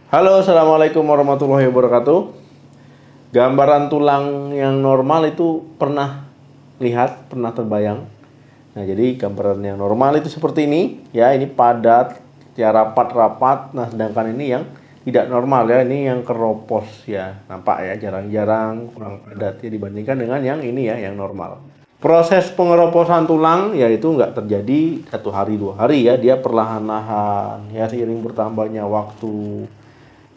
Halo, assalamualaikum warahmatullahi wabarakatuh. Gambaran tulang yang normal itu pernah terbayang. Nah, jadi gambaran yang normal itu seperti ini, ya, ini padat, ya rapat-rapat. Nah, sedangkan ini yang tidak normal ya, ini yang keropos ya, nampak ya, jarang-jarang kurang padat ya dibandingkan dengan yang ini ya, yang normal. Proses pengeroposan tulang yaitu nggak terjadi 1 hari 2 hari ya, dia perlahan-lahan ya seiring bertambahnya waktu.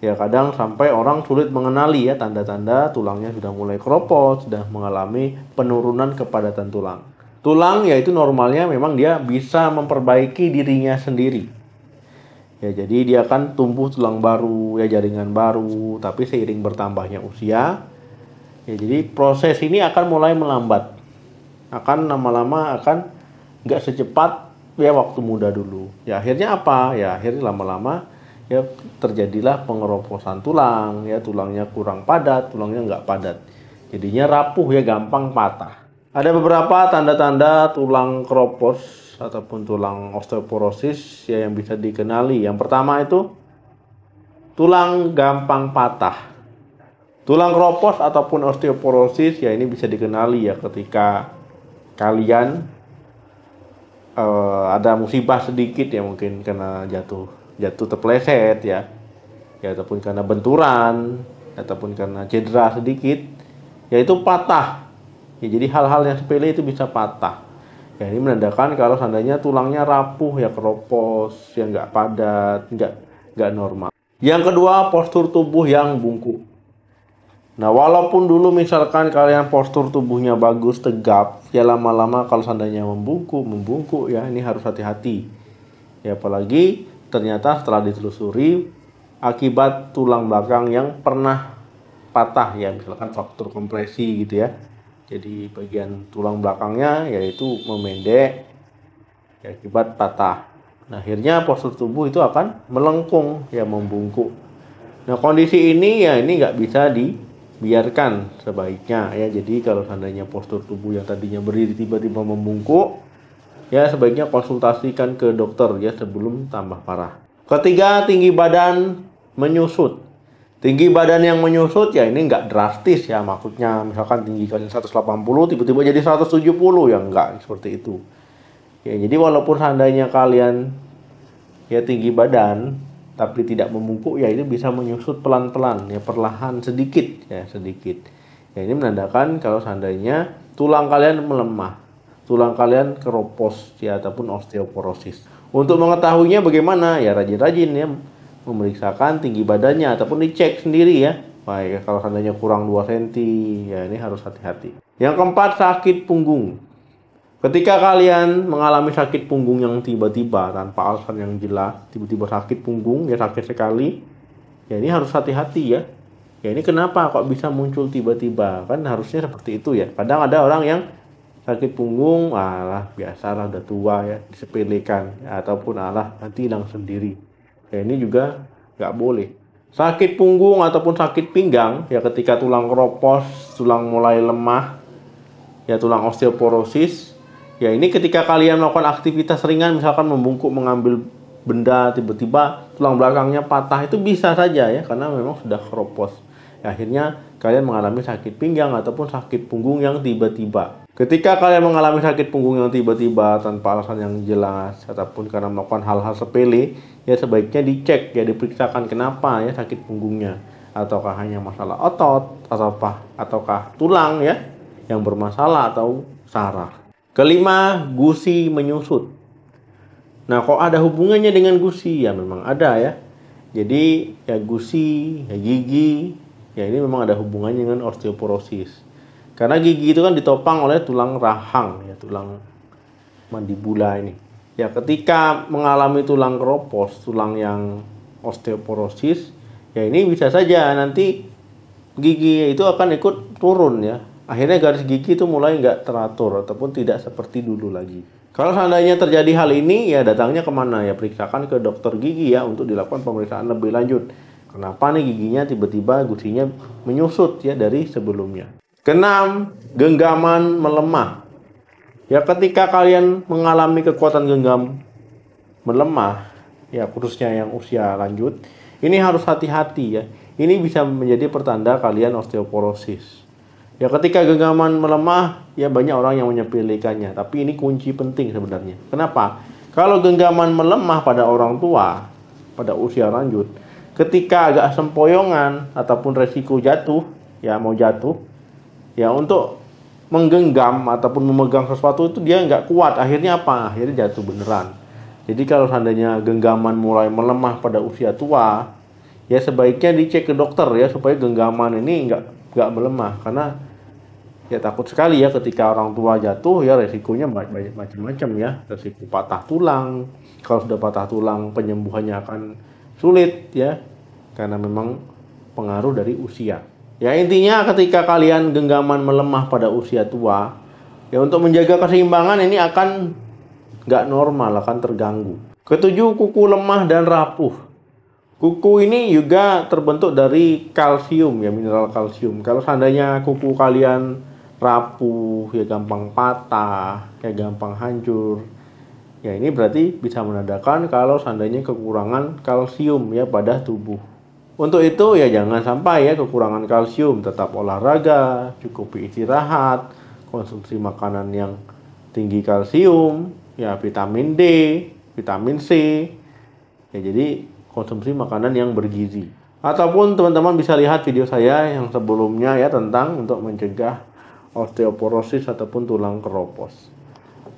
Ya kadang sampai orang sulit mengenali ya tanda-tanda tulangnya sudah mulai keropos, sudah mengalami penurunan kepadatan tulang. Tulang yaitu normalnya memang dia bisa memperbaiki dirinya sendiri. Ya jadi dia akan tumbuh tulang baru, ya jaringan baru, tapi seiring bertambahnya usia, ya jadi proses ini akan mulai melambat. Akan lama-lama akan nggak secepat ya waktu muda dulu. Ya akhirnya apa? Ya akhirnya lama-lama ya terjadilah pengeroposan tulang, ya tulangnya kurang padat, tulangnya nggak padat, jadinya rapuh ya, gampang patah. Ada beberapa tanda-tanda tulang keropos ataupun tulang osteoporosis ya yang bisa dikenali. Yang pertama itu tulang gampang patah. Tulang keropos ataupun osteoporosis ya ini bisa dikenali ya ketika kalian ada musibah sedikit ya, mungkin karena jatuh terpeleset ya ataupun karena benturan ataupun karena cedera sedikit ya itu patah ya, jadi hal-hal yang sepele itu bisa patah ya. Ini menandakan kalau seandainya tulangnya rapuh ya, keropos ya, nggak padat, nggak normal. Yang kedua, postur tubuh yang bungkuk. Nah, walaupun dulu misalkan kalian postur tubuhnya bagus, tegap, ya lama-lama kalau seandainya membungkuk ya, ini harus hati-hati. Ya apalagi ternyata setelah ditelusuri akibat tulang belakang yang pernah patah ya, misalkan faktor kompresi gitu ya. Jadi bagian tulang belakangnya yaitu memendek ya, akibat patah. Nah, akhirnya postur tubuh itu akan melengkung ya, membungkuk. Nah, kondisi ini ya ini nggak bisa dibiarkan sebaiknya ya. Jadi kalau seandainya postur tubuh yang tadinya berdiri tiba-tiba membungkuk, ya sebaiknya konsultasikan ke dokter ya sebelum tambah parah. Ketiga, tinggi badan menyusut. Tinggi badan yang menyusut ya ini nggak drastis ya, maksudnya misalkan tinggi kalian 180 tiba-tiba jadi 170 ya, nggak seperti itu. Ya jadi walaupun seandainya kalian ya tinggi badan tapi tidak membungkuk ya, itu bisa menyusut pelan-pelan ya, perlahan sedikit ya, sedikit. Ya ini menandakan kalau seandainya tulang kalian melemah, tulang kalian keropos ya ataupun osteoporosis. Untuk mengetahuinya bagaimana? Ya rajin-rajin ya memeriksakan tinggi badannya ataupun dicek sendiri ya. Baik, kalau seandainya kurang 2 cm ya ini harus hati-hati. Yang keempat, sakit punggung. Ketika kalian mengalami sakit punggung yang tiba-tiba tanpa alasan yang jelas, tiba-tiba sakit punggung ya, sakit sekali, ya ini harus hati-hati ya. Ya ini kenapa kok bisa muncul tiba-tiba? Kan harusnya seperti itu ya. Kadang ada orang yang sakit punggung, alah biasalah udah tua ya, disepelekan ya, ataupun alah nanti hilang sendiri. Ya ini juga nggak boleh. Sakit punggung ataupun sakit pinggang ya ketika tulang keropos, tulang mulai lemah, ya tulang osteoporosis. Ya ini ketika kalian melakukan aktivitas ringan, misalkan membungkuk mengambil benda, tiba-tiba tulang belakangnya patah, itu bisa saja ya karena memang sudah keropos. Ya, akhirnya kalian mengalami sakit pinggang ataupun sakit punggung yang tiba-tiba. Ketika kalian mengalami sakit punggung yang tiba-tiba tanpa alasan yang jelas ataupun karena melakukan hal-hal sepele, ya sebaiknya dicek ya, diperiksakan kenapa ya sakit punggungnya, ataukah hanya masalah otot ataukah tulang ya yang bermasalah atau saraf. Kelima, gusi menyusut. Nah, kok ada hubungannya dengan gusi? Ya memang ada ya. Jadi ya gusi, ya gigi, ya ini memang ada hubungannya dengan osteoporosis. Karena gigi itu kan ditopang oleh tulang rahang ya, tulang mandibula ini. Ya ketika mengalami tulang keropos, tulang yang osteoporosis, ya ini bisa saja nanti gigi itu akan ikut turun ya. Akhirnya garis gigi itu mulai nggak teratur ataupun tidak seperti dulu lagi. Kalau seandainya terjadi hal ini, ya datangnya kemana? Ya periksakan ke dokter gigi ya untuk dilakukan pemeriksaan lebih lanjut. Kenapa nih giginya tiba-tiba gusinya menyusut ya dari sebelumnya. Keenam, genggaman melemah. Ya ketika kalian mengalami kekuatan genggam melemah, ya khususnya yang usia lanjut, Ini harus hati-hati ya. Ini bisa menjadi pertanda kalian osteoporosis. Ya ketika genggaman melemah, ya banyak orang yang menyepelekannya. Tapi ini kunci penting sebenarnya. Kenapa? Kalau genggaman melemah pada orang tua, pada usia lanjut, ketika agak sempoyongan ataupun resiko jatuh, ya mau jatuh, ya untuk menggenggam ataupun memegang sesuatu itu dia nggak kuat. Akhirnya apa? Akhirnya jatuh beneran. Jadi kalau seandainya genggaman mulai melemah pada usia tua, ya sebaiknya dicek ke dokter ya supaya genggaman ini nggak melemah, karena ya takut sekali ya ketika orang tua jatuh ya resikonya macam-macam ya, resiko patah tulang. Kalau sudah patah tulang penyembuhannya akan sulit ya, karena memang pengaruh dari usia. Ya intinya ketika kalian genggaman melemah pada usia tua, ya untuk menjaga keseimbangan ini akan nggak normal, akan terganggu. Ketujuh, kuku lemah dan rapuh. Kuku ini juga terbentuk dari kalsium ya, mineral kalsium. Kalau seandainya kuku kalian rapuh, ya gampang patah, ya gampang hancur. Ya ini berarti bisa menandakan kalau seandainya kekurangan kalsium ya pada tubuh. Untuk itu ya jangan sampai ya kekurangan kalsium, tetap olahraga, cukupi istirahat, konsumsi makanan yang tinggi kalsium, ya vitamin D, vitamin C. Ya jadi konsumsi makanan yang bergizi. Ataupun teman-teman bisa lihat video saya yang sebelumnya ya tentang untuk mencegah osteoporosis ataupun tulang keropos.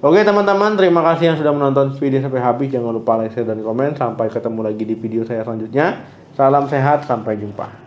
Oke teman-teman, terima kasih yang sudah menonton video sampai habis. Jangan lupa like, share, dan komen. Sampai ketemu lagi di video saya selanjutnya. Salam sehat, sampai jumpa.